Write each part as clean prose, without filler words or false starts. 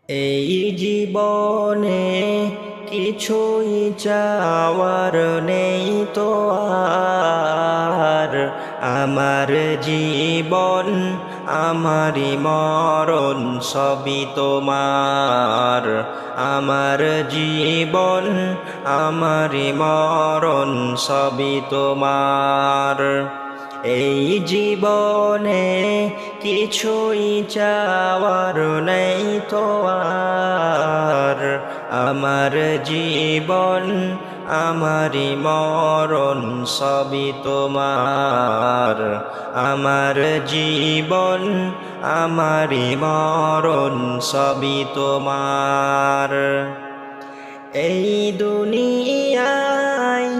এই জীবনে কিছুই চাওয়ার নেই তো আর। আমার জীবন আমারি মরণ সবই তোমার। আমার জীবন আমারি মরণ সবই তোমার। এই জীবনে কিছুই চাওয়ার নেই তো আর। আমার জীবন আমারি মরণ সবই তোমার। আমার জীবন আমারি মরণ সবই তোমার। এই দুনিয়ায়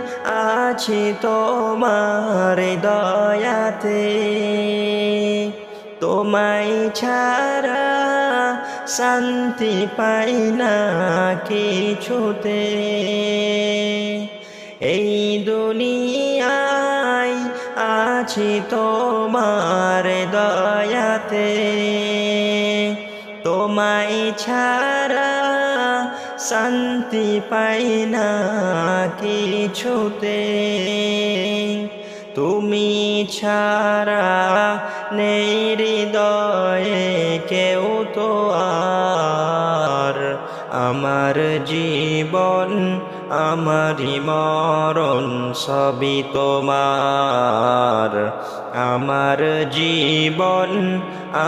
আছি তোমার দয়াতে, তোমায় ছাড়া শান্তি পাই না কিছুতে। এই দুনিয়ায় আছি তোমার দয়াতে, তোমায় ছাড়া শান্তি পাই না কিছুতে। তুমি ছাড়া নেই হৃদয়ে কেউ তো আর। আমার জীবন আমারি মরণ সবই তোমার। আমার জীবন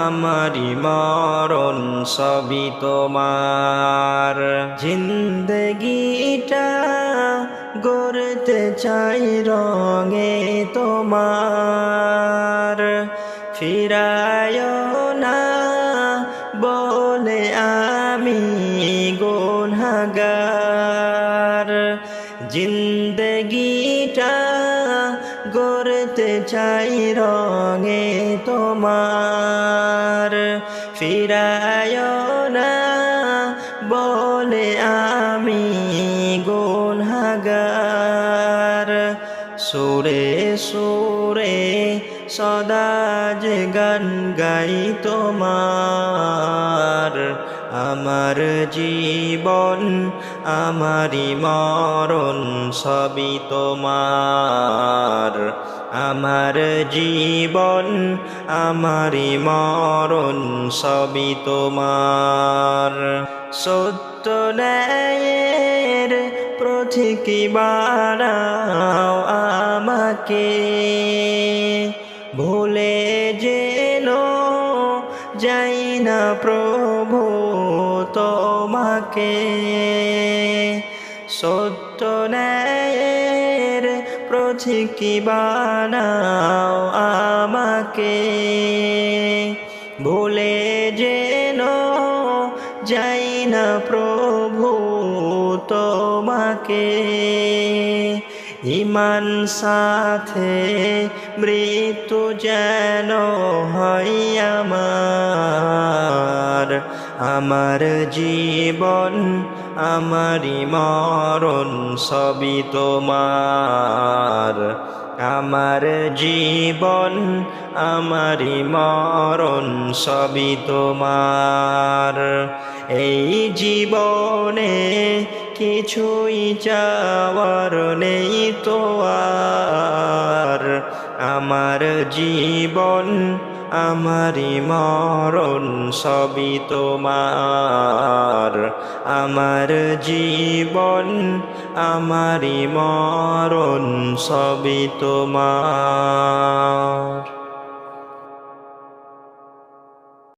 আমারি মরণ সবই তোমার। জিন্দগিটা গড়তে চাই রঙে তোমার, ফিরায় না বলে আমি গুনাহগার। জিন্দগিটা গড়তে চাই রঙে তোমার, ফিরায় না বলে আমি গুনাহগার। সুরে সুরে সদা যে গান গাই তোমার। আমার জীবন আমারি মরণ সবই তোমার। আমার জীবন আমারি মরণ সবই তোমার। সত্য ন্যায়ের প্রতীকী বানাও আমাকে, ভুলে যেন যাই না প্রভু তোমাকে। সত্য ন্যায়ের প্রতীকী বানাও আমাকে, ভুলে যেন যাই না প্রভু তোমাকে। ঈমান সাথে মৃত্যু যেন হয় আমার। আমার জীবন আমারি মরণ সবই তোমার। আমার জীবন আমারি মরণ সবই তোমার। এই জীবনে কিছুই চাওয়ার নেই তো আর। আমার জীবন আমারি মরণ সবই তোমার। আমার জীবন আমারি মরণ সবই তোমার।